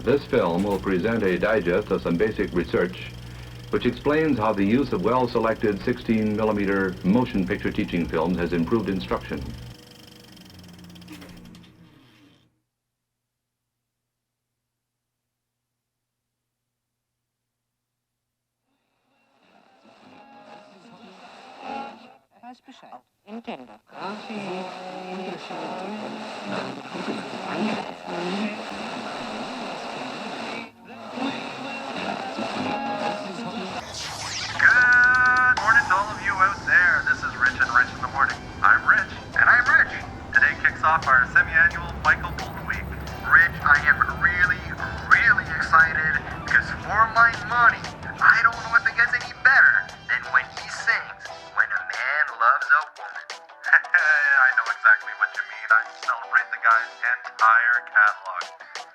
This film will present a digest of some basic research which explains how the use of well-selected 16-millimeter motion picture teaching films has improved instruction. Our semi-annual Michael Bolton Week. Rich, I am really, really excited because for my money, I don't know if it gets any better than when he sings When a Man Loves a Woman. I know exactly what you mean. I celebrate the guy's entire catalog.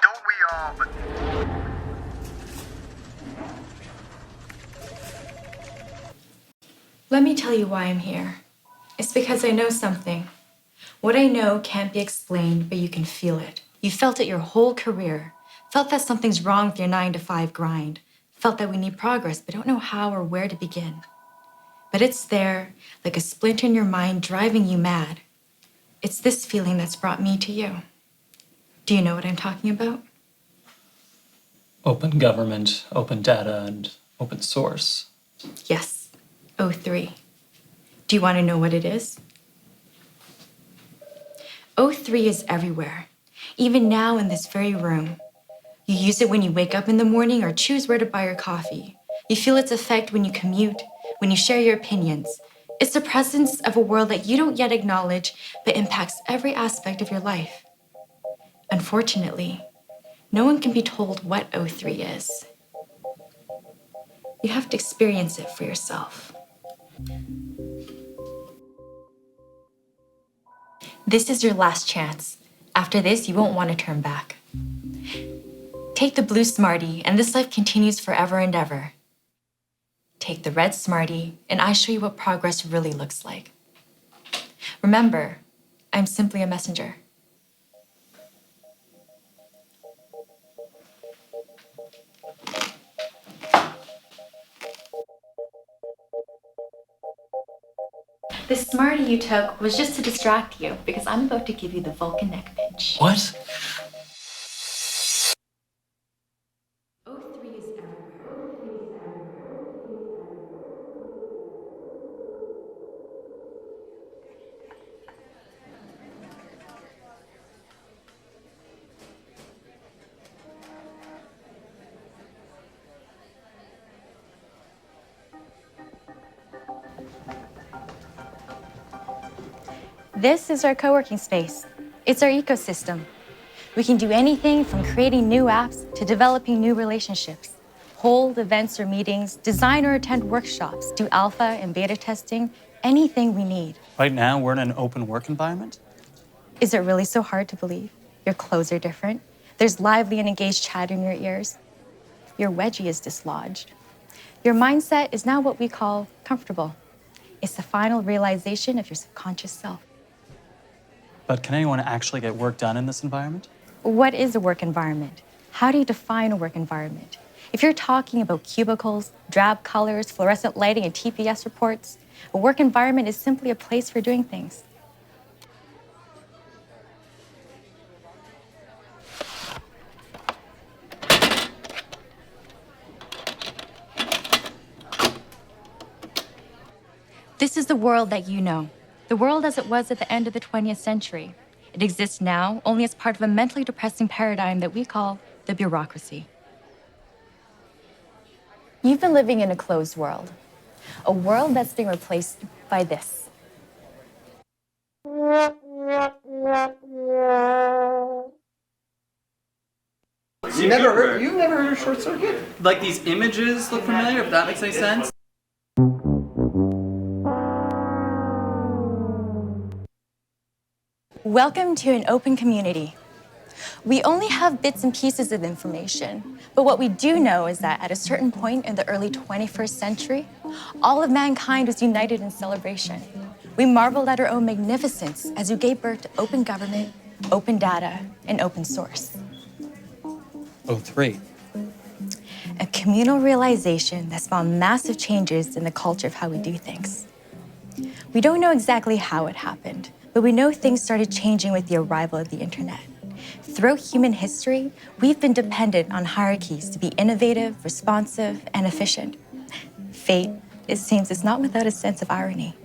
Don't we all, but... Let me tell you why I'm here. It's because I know something. What I know can't be explained, but you can feel it. You felt it your whole career. Felt that something's wrong with your 9-to-5 grind. Felt that we need progress, but don't know how or where to begin. But it's there, like a splinter in your mind driving you mad. It's this feeling that's brought me to you. Do you know what I'm talking about? Open government, open data, and open source. Yes, O3. Do you want to know what it is? O3 is everywhere, even now in this very room. You use it when you wake up in the morning or choose where to buy your coffee. You feel its effect when you commute, when you share your opinions. It's the presence of a world that you don't yet acknowledge, but impacts every aspect of your life. Unfortunately, no one can be told what O3 is. You have to experience it for yourself. This is your last chance. After this, you won't want to turn back. Take the blue Smartie, and this life continues forever and ever. Take the red Smartie, and I show you what progress really looks like. Remember, I'm simply a messenger. The Smartie you took was just to distract you because I'm about to give you the Vulcan neck pinch. What? O3 is everywhere. This is our co-working space. It's our ecosystem. We can do anything from creating new apps to developing new relationships, hold events or meetings, design or attend workshops, do alpha and beta testing, anything we need. Right now, we're in an open work environment? Is it really so hard to believe? Your clothes are different. There's lively and engaged chat in your ears. Your wedgie is dislodged. Your mindset is now what we call comfortable. It's the final realization of your subconscious self. But can anyone actually get work done in this environment? What is a work environment? How do you define a work environment? If you're talking about cubicles, drab colors, fluorescent lighting, and TPS reports, a work environment is simply a place for doing things. This is the world that you know, the world as it was at the end of the 20th century. It exists now only as part of a mentally depressing paradigm that we call the bureaucracy. You've been living in a closed world, a world that's being replaced by this. You've never heard of short circuit? Like these images look familiar, if that makes any sense. Welcome to an open community. We only have bits and pieces of information, but what we do know is that at a certain point in the early 21st century, all of mankind was united in celebration. We marveled at our own magnificence as we gave birth to open government, open data, and open source. 03. A communal realization that spawned massive changes in the culture of how we do things. We don't know exactly how it happened, but we know things started changing with the arrival of the internet. Throughout human history, we've been dependent on hierarchies to be innovative, responsive, and efficient. Fate, it seems, is not without a sense of irony.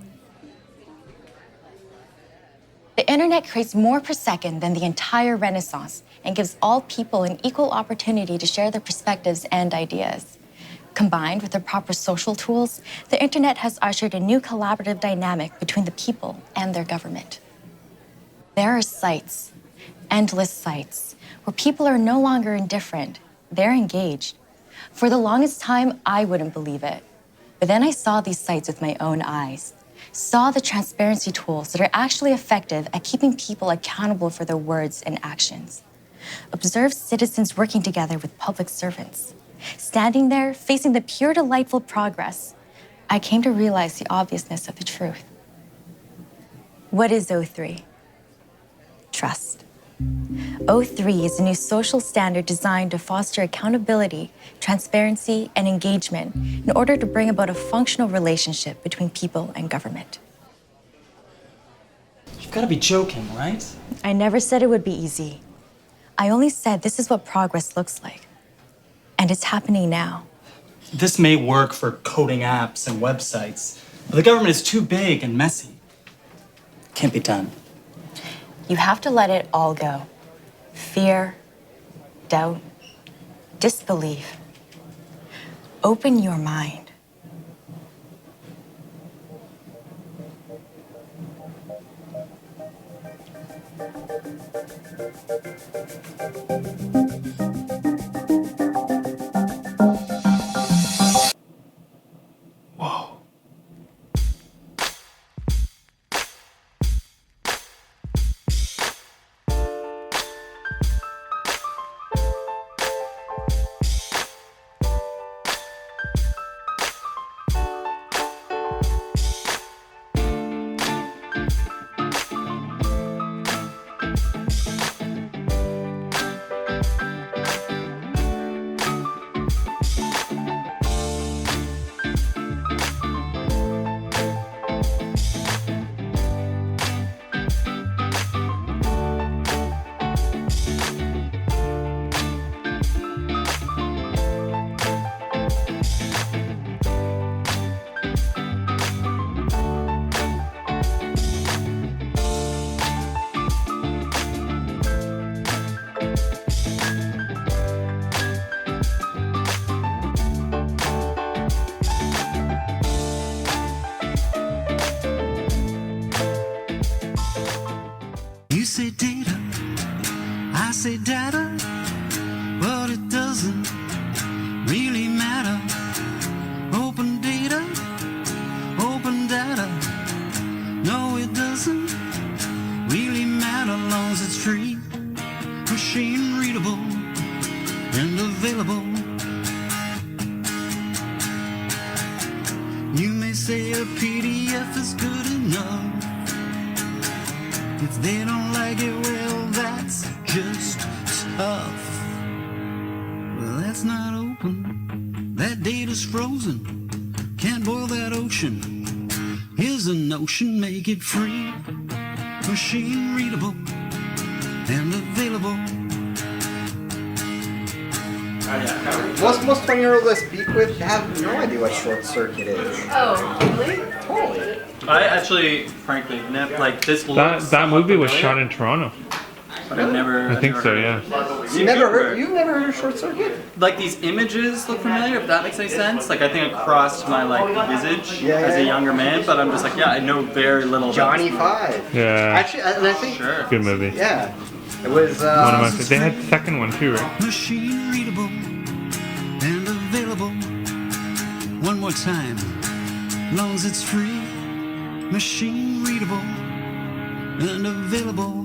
The internet creates more per second than the entire Renaissance and gives all people an equal opportunity to share their perspectives and ideas. Combined with the proper social tools, the internet has ushered a new collaborative dynamic between the people and their government. There are sites, endless sites, where people are no longer indifferent, they're engaged. For the longest time, I wouldn't believe it. But then I saw these sites with my own eyes, saw the transparency tools that are actually effective at keeping people accountable for their words and actions. Observed citizens working together with public servants. Standing there, facing the pure, delightful progress, I came to realize the obviousness of the truth. What is O3? Trust. O3 is a new social standard designed to foster accountability, transparency, and engagement in order to bring about a functional relationship between people and government. You've got to be joking, right? I never said it would be easy. I only said this is what progress looks like. And it's happening now. This may work for coding apps and websites, but the government is too big and messy. Can't be done. You have to let it all go. Fear, doubt, disbelief. Open your mind. Whoa. You say data, I say data, but it doesn't really matter. Open data, open data, no it doesn't really matter long as it's free, machine readable, and available. You may say a PDF is good enough. If they don't like it, well, that's just tough. Well, that's not open. That data's frozen. Can't boil that ocean. Here's a notion, make it free. Machine readable and available. Most 20-year-olds I speak with have no idea what short circuit is. Oh, really? Totally. I actually, frankly, like this looks That movie was familiar, shot in Toronto. but I've never. I think so, yeah. You've never heard of short circuit? Like these images look familiar, if that makes any sense. Like I think it crossed my visage as a younger man, but I'm just like, yeah, I know very little. Johnny about Five. Yeah. Actually, and I think Sure. Good movie. yeah, it was. One of my. They had the second one too, right? Machine readable and available. One more time. Long as it's free. Machine readable and available.